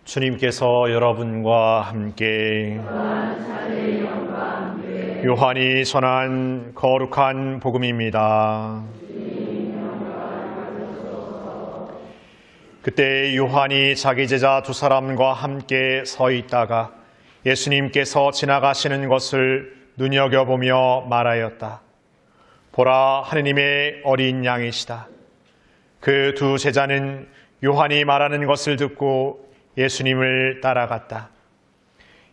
주님께서 여러분과 함께 요한이 전한 거룩한 복음입니다. 그때 요한이 자기 제자 두 사람과 함께 서 있다가 예수님께서 지나가시는 것을 눈여겨보며 말하였다. 보라, 하느님의 어린 양이시다. 그 두 제자는 요한이 말하는 것을 듣고 예수님을 따라갔다.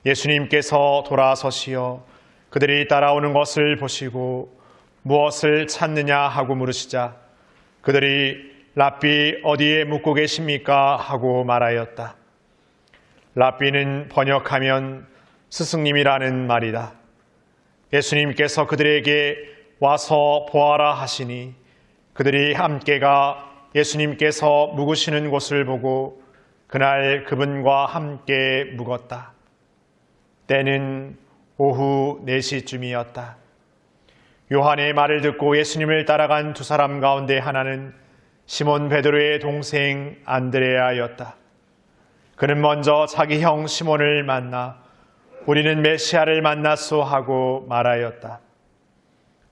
예수님께서 돌아서시어 그들이 따라오는 것을 보시고 무엇을 찾느냐 하고 물으시자 그들이 랍비 어디에 묵고 계십니까? 하고 말하였다. 랍비는 번역하면 스승님이라는 말이다. 예수님께서 그들에게 와서 보아라 하시니 그들이 함께가 예수님께서 묵으시는 곳을 보고 그날 그분과 함께 묵었다. 때는 오후 4시쯤이었다. 요한의 말을 듣고 예수님을 따라간 두 사람 가운데 하나는 시몬 베드로의 동생 안드레아였다. 그는 먼저 자기 형 시몬을 만나 우리는 메시아를 만났소 하고 말하였다.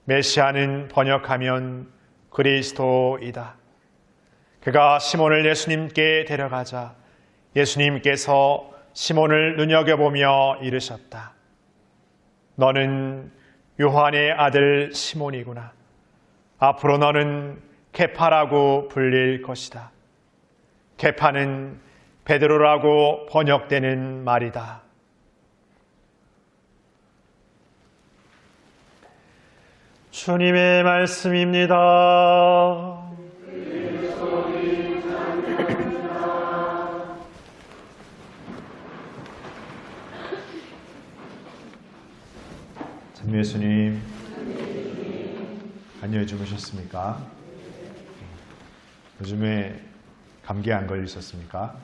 메시아는 번역하면 그리스도이다. 그가 시몬을 예수님께 데려가자 예수님께서 시몬을 눈여겨보며 이르셨다. 너는 요한의 아들 시몬이구나. 앞으로 너는 케파라고 불릴 것이다. 케파는 베드로라고 번역되는 말이다. 주님의 말씀입니다. 참 예수님, 안녕히 주무셨습니까? 요즘에 감기 안 걸리셨습니까?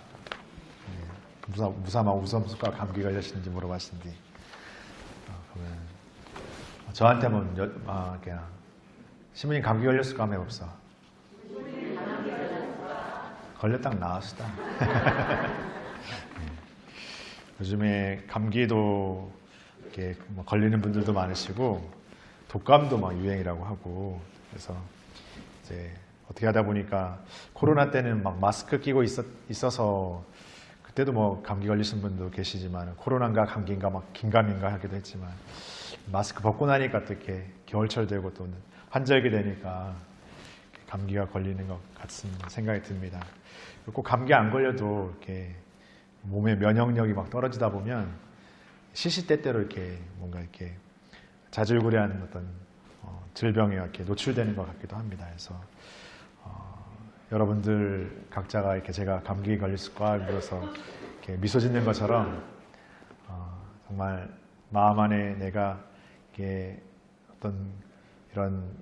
무사마 우섬수가 감기 걸리셨는지 물어봤는데 그러면 저한테는 그냥 시몬이 감기 걸렸을까 하면 없어. 걸렸다 나았다. 요즘에 감기도 이렇게 걸리는 분들도 많으시고 독감도 막 유행이라고 하고 그래서 이제 어떻게 하다 보니까 코로나 때는 막 마스크 끼고 있어서 그때도 뭐 감기 걸리신 분도 계시지만 코로나인가 감기인가 막 긴감인가 하기도 했지만 마스크 벗고 나니까 또 이렇게 겨울철 되고 또 환절기 되니까 감기가 걸리는 것 같은 생각이 듭니다. 꼭 감기 안 걸려도 이렇게 몸의 면역력이 막 떨어지다 보면 시시때때로 이렇게 뭔가 이렇게 자질구레한 어떤 질병에 이렇게 노출되는 것 같기도 합니다. 그래서 여러분들 각자가 이렇게 제가 감기에 걸렸을까 물어서 이렇게 미소 짓는 것처럼 정말 마음 안에 내가 이렇게 어떤 이런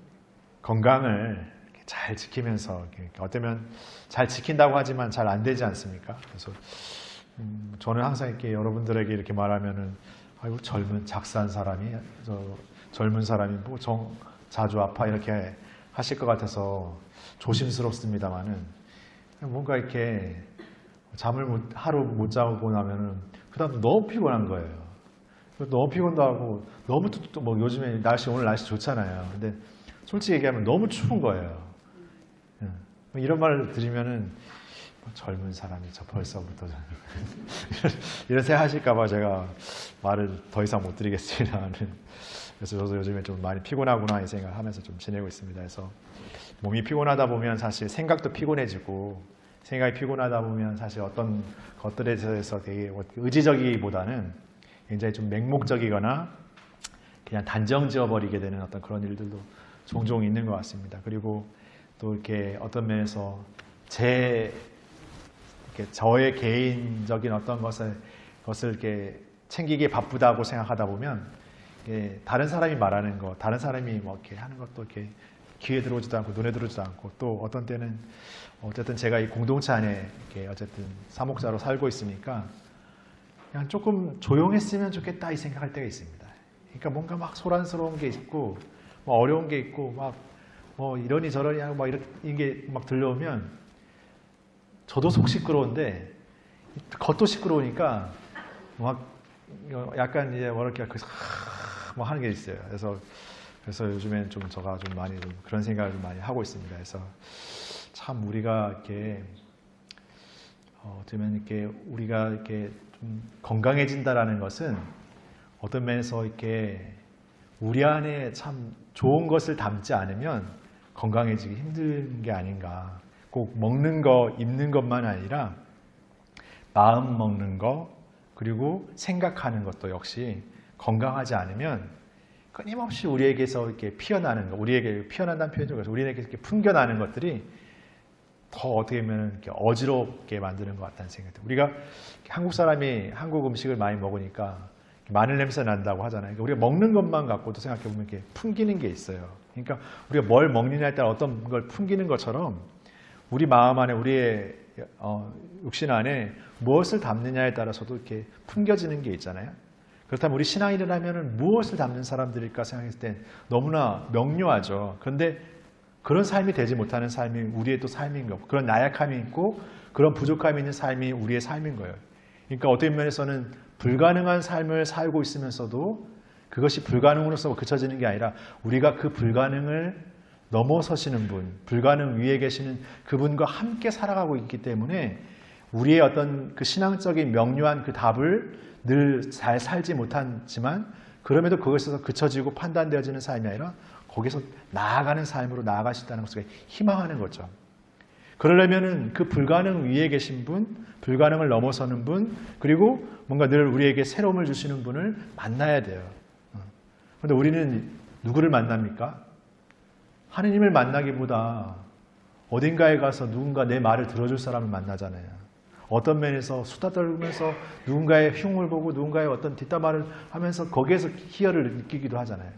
건강을 이렇게 잘 지키면서 이렇게 어쩌면 잘 지킨다고 하지만 잘 안 되지 않습니까? 그래서 저는 항상 이렇게 여러분들에게 이렇게 말하면은 아이고 젊은 작사한 사람이 젊은 사람이 뭐 자주 아파 이렇게 하실 것 같아서 조심스럽습니다만은 뭔가 이렇게 하루 못 자고 나면은 그다음 너무 피곤한 거예요. 너무 피곤도 하고 너무 또 뭐 요즘에 오늘 날씨 좋잖아요. 근데 솔직히 얘기하면 너무 추운 거예요. 이런 말을 들으면은 젊은 사람이 저 벌써부터 이런 생각 하실까봐 제가 말을 더 이상 못 드리겠습니다만 그래서 저도 요즘에 좀 많이 피곤하구나 이 생각을 하면서 좀 지내고 있습니다. 그래서 몸이 피곤하다 보면 사실 생각도 피곤해지고 생각이 피곤하다 보면 사실 어떤 것들에 대해서 되게 의지적이기보다는 굉장히 좀 맹목적이거나 그냥 단정 지어버리게 되는 어떤 그런 일들도 종종 있는 것 같습니다. 그리고 또 이렇게 어떤 면에서 저의 개인적인 어떤 것을 이렇게 챙기기에 바쁘다고 생각하다 보면 다른 사람이 말하는 거, 다른 사람이 뭐 이렇게 하는 것도 이렇게 귀에 들어오지도 않고 눈에 들어오지도 않고 또 어떤 때는 어쨌든 제가 이 공동체 안에 이렇게 어쨌든 사목자로 살고 있으니까 그냥 조금 조용했으면 좋겠다 이 생각할 때가 있습니다. 그러니까 뭔가 막 소란스러운 게 있고 뭐 어려운 게 있고 막 뭐 이러니 저러니 하고 막 이게 막 들려오면 저도 속 시끄러운데 겉도 시끄러우니까 막 약간 이제 뭐랄까 뭐 하는 게 있어요. 그래서 요즘엔 좀 제가 좀 많이 좀 그런 생각을 좀 많이 하고 있습니다. 그래서 참 우리가 이렇게 어쩌면 이렇게 우리가 이렇게 좀 건강해진다라는 것은 어떤 면에서 이렇게 우리 안에 참 좋은 것을 담지 않으면 건강해지기 힘든 게 아닌가. 꼭 먹는 거, 입는 것만 아니라 마음 먹는 거, 그리고 생각하는 것도 역시 건강하지 않으면 끊임없이 우리에게서 이렇게 피어나는 거, 우리에게 피어난다는 표현이 좀 우리에게 이렇게 풍겨나는 것들이 더 어떻게 보면 이렇게 어지럽게 만드는 것 같다는 생각이 들어요. 우리가 한국 사람이 한국 음식을 많이 먹으니까 마늘 냄새 난다고 하잖아요. 그러니까 우리가 먹는 것만 갖고도 생각해 보면 이렇게 풍기는 게 있어요. 그러니까 우리가 뭘 먹느냐에 따라 어떤 걸 풍기는 것처럼 우리 마음 안에 우리의 육신 안에 무엇을 담느냐에 따라서도 이렇게 풍겨지는 게 있잖아요. 그렇다면 우리 신앙인이라면 무엇을 담는 사람들일까 생각했을 땐 너무나 명료하죠. 그런데 그런 삶이 되지 못하는 삶이 우리의 또 삶인 거고, 그런 나약함이 있고 그런 부족함이 있는 삶이 우리의 삶인 거예요. 그러니까 어떤 면에서는 불가능한 삶을 살고 있으면서도 그것이 불가능으로서 그쳐지는 게 아니라 우리가 그 불가능을 넘어서시는 분, 불가능 위에 계시는 그분과 함께 살아가고 있기 때문에 우리의 어떤 그 신앙적인 명료한 그 답을 늘 잘 살지 못하지만 그럼에도 그것에서 그쳐지고 판단되어지는 삶이 아니라 거기서 나아가는 삶으로 나아갈 수 있다는 것을 희망하는 거죠. 그러려면은 그 불가능 위에 계신 분, 불가능을 넘어서는 분, 그리고 뭔가 늘 우리에게 새로움을 주시는 분을 만나야 돼요. 그런데 우리는 누구를 만납니까? 하느님을 만나기보다 어딘가에 가서 누군가 내 말을 들어줄 사람을 만나잖아요. 어떤 면에서 수다 떨면서 누군가의 흉을 보고 누군가의 어떤 뒷담화를 하면서 거기에서 희열을 느끼기도 하잖아요.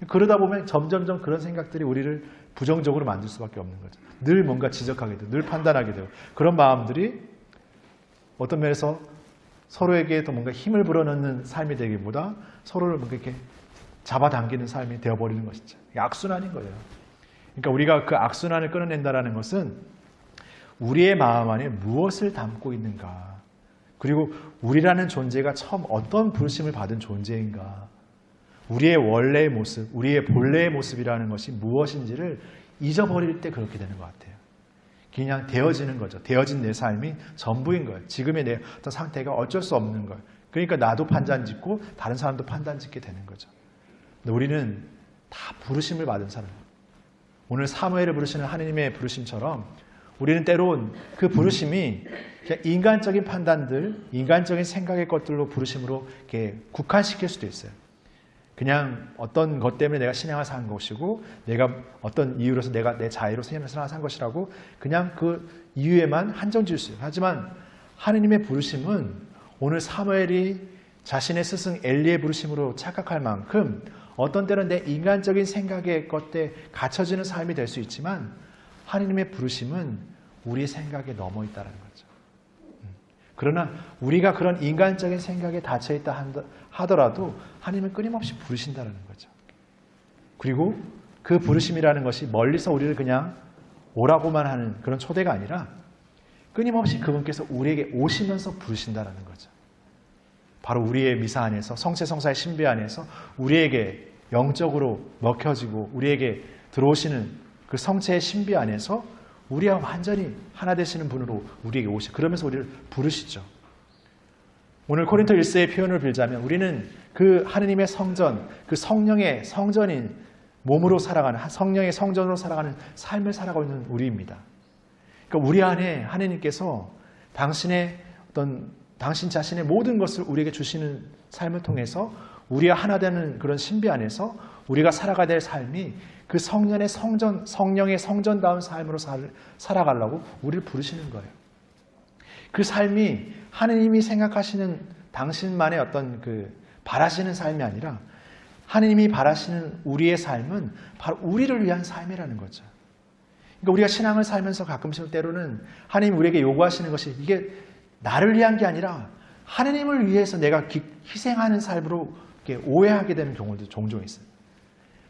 그러다 보면 점점점 그런 생각들이 우리를 부정적으로 만들 수밖에 없는 거죠. 늘 뭔가 지적하게 되고 늘 판단하게 되고 그런 마음들이 어떤 면에서 서로에게 더 뭔가 힘을 불어넣는 삶이 되기보다 서로를 뭔가 이렇게 잡아당기는 삶이 되어버리는 것이죠. 악순환인 거예요. 그러니까 우리가 그 악순환을 끊어낸다는 것은 우리의 마음 안에 무엇을 담고 있는가, 그리고 우리라는 존재가 처음 어떤 부르심을 받은 존재인가, 우리의 원래의 모습, 우리의 본래의 모습이라는 것이 무엇인지를 잊어버릴 때 그렇게 되는 것 같아요. 그냥 되어지는 거죠. 되어진 내 삶이 전부인 거예요. 지금의 내 어떤 상태가 어쩔 수 없는 거예요. 그러니까 나도 판단 짓고 다른 사람도 판단 짓게 되는 거죠. 근데 우리는 다 부르심을 받은 사람이에요. 오늘 사무엘을 부르시는 하느님의 부르심처럼 우리는 때론 그 부르심이 그냥 인간적인 판단들, 인간적인 생각의 것들로 부르심으로 이렇게 국한시킬 수도 있어요. 그냥 어떤 것 때문에 내가 신앙을 산 것이고 내가 어떤 이유로서 내가 내 자의로 신앙을 산 것이라고 그냥 그 이유에만 한정 지을 수 있어요. 하지만 하느님의 부르심은 오늘 사무엘이 자신의 스승 엘리의 부르심으로 착각할 만큼 어떤 때는 내 인간적인 생각의 것에 갇혀지는 삶이 될 수 있지만 하느님의 부르심은 우리의 생각에 넘어 있다는 거죠. 그러나 우리가 그런 인간적인 생각에 닫혀있다 하더라도 하나님은 끊임없이 부르신다는 거죠. 그리고 그 부르심이라는 것이 멀리서 우리를 그냥 오라고만 하는 그런 초대가 아니라 끊임없이 그분께서 우리에게 오시면서 부르신다는 거죠. 바로 우리의 미사 안에서 성체성사의 신비 안에서 우리에게 영적으로 먹혀지고 우리에게 들어오시는 그 성체의 신비 안에서 우리와 완전히 하나 되시는 분으로 우리에게 그러면서 우리를 부르시죠. 오늘 고린도 1서의 표현을 빌자면 우리는 그 하느님의 성전, 그 성령의 성전인 몸으로 살아가는 성령의 성전으로 살아가는 삶을 살아가고 있는 우리입니다. 그러니까 우리 안에 하느님께서 당신 자신의 모든 것을 우리에게 주시는 삶을 통해서 우리와 하나 되는 그런 신비 안에서 우리가 살아가야 될 삶이 그 성령의 성전다운 삶으로 살아가려고 우리를 부르시는 거예요. 그 삶이 하느님이 생각하시는 당신만의 어떤 그 바라시는 삶이 아니라 하느님이 바라시는 우리의 삶은 바로 우리를 위한 삶이라는 거죠. 그러니까 우리가 신앙을 살면서 가끔씩 때로는 하느님 우리에게 요구하시는 것이 이게 나를 위한 게 아니라 하느님을 위해서 내가 희생하는 삶으로 이렇게 오해하게 되는 경우도 종종 있어요.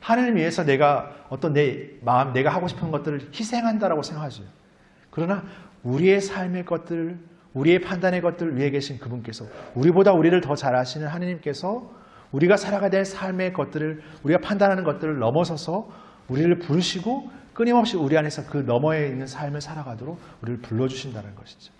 하느님 위해서 내가 어떤 내 마음, 내가 하고 싶은 것들을 희생한다라고 생각하죠. 그러나 우리의 삶의 것들, 우리의 판단의 것들 위에 계신 그분께서, 우리보다 우리를 더 잘 아시는 하느님께서 우리가 살아가야 될 삶의 것들을, 우리가 판단하는 것들을 넘어서서 우리를 부르시고 끊임없이 우리 안에서 그 너머에 있는 삶을 살아가도록 우리를 불러주신다는 것이죠.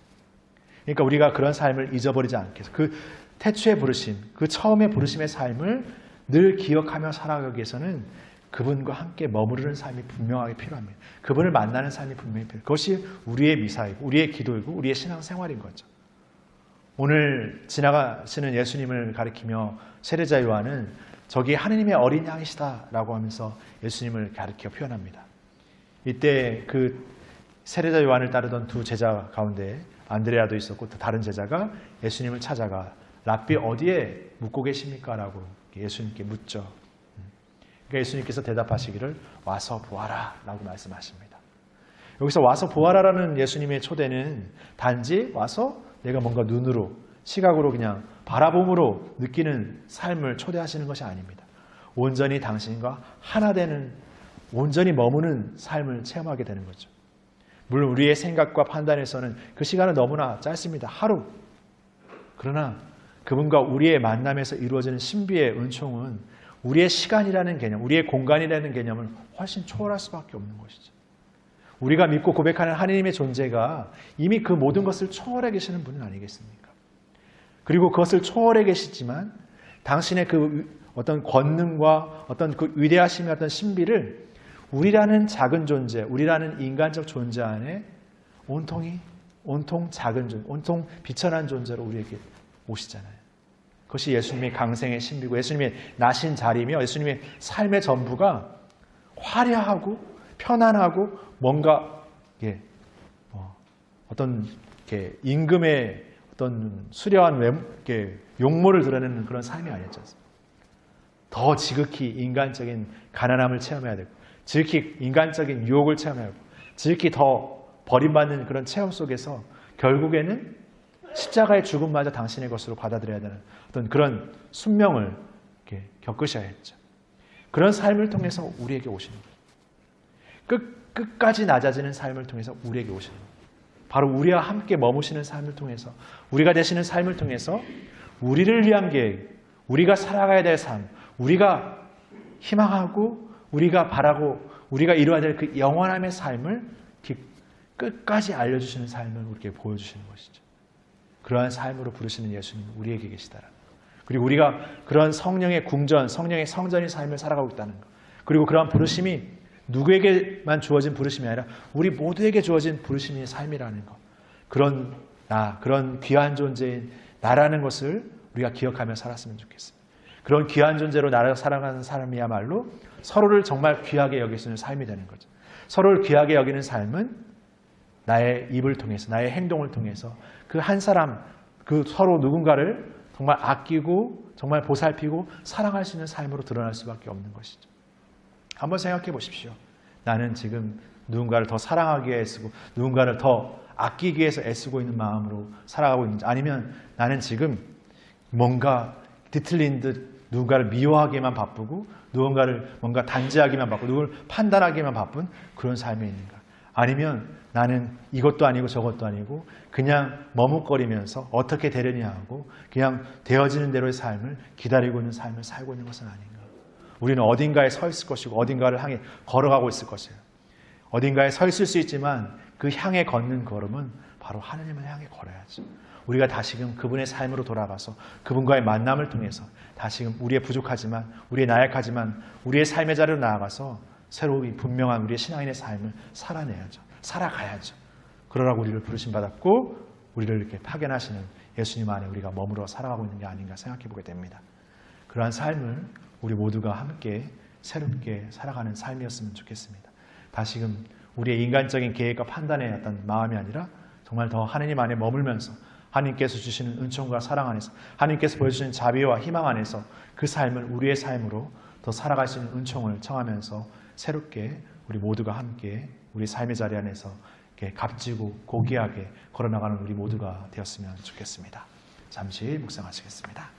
그러니까 우리가 그런 삶을 잊어버리지 않게 해서 그 태초의 부르심, 그 처음의 부르심의 삶을 늘 기억하며 살아가기 위해서는 그분과 함께 머무르는 삶이 분명하게 필요합니다. 그분을 만나는 삶이 분명히 필요해요. 그것이 우리의 미사이고 우리의 기도이고 우리의 신앙생활인 거죠. 오늘 지나가시는 예수님을 가리키며 세례자 요한은 저기 하느님의 어린 양이시다 라고 하면서 예수님을 가리켜 표현합니다. 이때 그 세례자 요한을 따르던 두 제자 가운데 안드레아도 있었고 또 다른 제자가 예수님을 찾아가 랍비 어디에 묵고 계십니까? 라고 예수님께 묻죠. 그러니까 예수님께서 대답하시기를 와서 보아라 라고 말씀하십니다. 여기서 와서 보아라라는 예수님의 초대는 단지 와서 내가 뭔가 눈으로 시각으로 그냥 바라봄으로 느끼는 삶을 초대하시는 것이 아닙니다. 온전히 당신과 하나 되는, 온전히 머무는 삶을 체험하게 되는 거죠. 물론 우리의 생각과 판단에서는 그 시간은 너무나 짧습니다. 하루. 그러나 그분과 우리의 만남에서 이루어지는 신비의 은총은 우리의 시간이라는 개념, 우리의 공간이라는 개념을 훨씬 초월할 수밖에 없는 것이죠. 우리가 믿고 고백하는 하나님의 존재가 이미 그 모든 것을 초월해 계시는 분은 아니겠습니까? 그리고 그것을 초월해 계시지만 당신의 그 어떤 권능과 어떤 그 위대하심의 어떤 신비를 우리라는 작은 존재, 우리라는 인간적 존재 안에 온통 작은 존재, 온통 비천한 존재로 우리에게 오시잖아요. 그것이 예수님의 강생의 신비고 예수님의 나신 자리며 예수님의 삶의 전부가 화려하고 편안하고 뭔가 어떤 임금의 어떤 수려한 용모를 드러내는 그런 삶이 아니었지 않습니까? 더 지극히 인간적인 가난함을 체험해야 되고 지극히 인간적인 유혹을 체험해야 하고 지극히 더 버림받는 그런 체험 속에서 결국에는 십자가의 죽음마저 당신의 것으로 받아들여야 되는 어떤 그런 순명을 겪으셔야 했죠. 그런 삶을 통해서 우리에게 오시는 거예요. 끝까지 낮아지는 삶을 통해서 우리에게 오시는 거예요. 바로 우리와 함께 머무시는 삶을 통해서, 우리가 되시는 삶을 통해서 우리를 위한 계획, 우리가 살아가야 될 삶, 우리가 희망하고 우리가 바라고 우리가 이루어야 될 그 영원함의 삶을 끝까지 알려주시는 삶을 우리에게 보여주시는 것이죠. 그러한 삶으로 부르시는 예수님은 우리에게 계시다라는 것. 그리고 우리가 그런 성령의 궁전, 성령의 성전의 삶을 살아가고 있다는 것. 그리고 그러한 부르심이 누구에게만 주어진 부르심이 아니라 우리 모두에게 주어진 부르심의 삶이라는 것. 그런 귀한 존재인 나라는 것을 우리가 기억하며 살았으면 좋겠습니다. 그런 귀한 존재로 나를 살아가는 사람이야말로 서로를 정말 귀하게 여길 수 있는 삶이 되는 거죠. 서로를 귀하게 여기는 삶은 나의 입을 통해서, 나의 행동을 통해서 그 한 사람, 그 서로 누군가를 정말 아끼고 정말 보살피고 사랑할 수 있는 삶으로 드러날 수밖에 없는 것이죠. 한번 생각해 보십시오. 나는 지금 누군가를 더 사랑하기 위해 애쓰고 누군가를 더 아끼기 위해서 애쓰고 있는 마음으로 살아가고 있는지, 아니면 나는 지금 뭔가 뒤틀린 듯 누군가를 미워하기에만 바쁘고 누군가를 뭔가 단죄하기만 바쁘고 누구를 판단하기에만 바쁜 그런 삶이 있는가? 아니면 나는 이것도 아니고 저것도 아니고 그냥 머뭇거리면서 어떻게 되려냐 하고 그냥 되어지는 대로의 삶을 기다리고 있는 삶을 살고 있는 것은 아닌가? 우리는 어딘가에 서 있을 것이고 어딘가를 향해 걸어가고 있을 것이에요. 어딘가에 서 있을 수 있지만 그 향해 걷는 걸음은 바로 하나님을 향해 걸어야죠. 우리가 다시금 그분의 삶으로 돌아가서 그분과의 만남을 통해서 다시금 우리의 부족하지만 우리의 나약하지만 우리의 삶의 자리로 나아가서 새로운 분명한 우리의 신앙인의 삶을 살아내야죠. 살아가야죠. 그러라고 우리를 부르심받았고 우리를 이렇게 파견하시는 예수님 안에 우리가 머물러 살아가고 있는 게 아닌가 생각해 보게 됩니다. 그러한 삶을 우리 모두가 함께 새롭게 살아가는 삶이었으면 좋겠습니다. 다시금 우리의 인간적인 계획과 판단의 어떤 마음이 아니라 정말 더 하느님 안에 머물면서 하나님께서 주시는 은총과 사랑 안에서 하나님께서 보여주시는 자비와 희망 안에서 그 삶을 우리의 삶으로 더 살아갈 수 있는 은총을 청하면서 새롭게 우리 모두가 함께 우리 삶의 자리 안에서 이렇게 값지고 고귀하게 걸어나가는 우리 모두가 되었으면 좋겠습니다. 잠시 묵상하시겠습니다.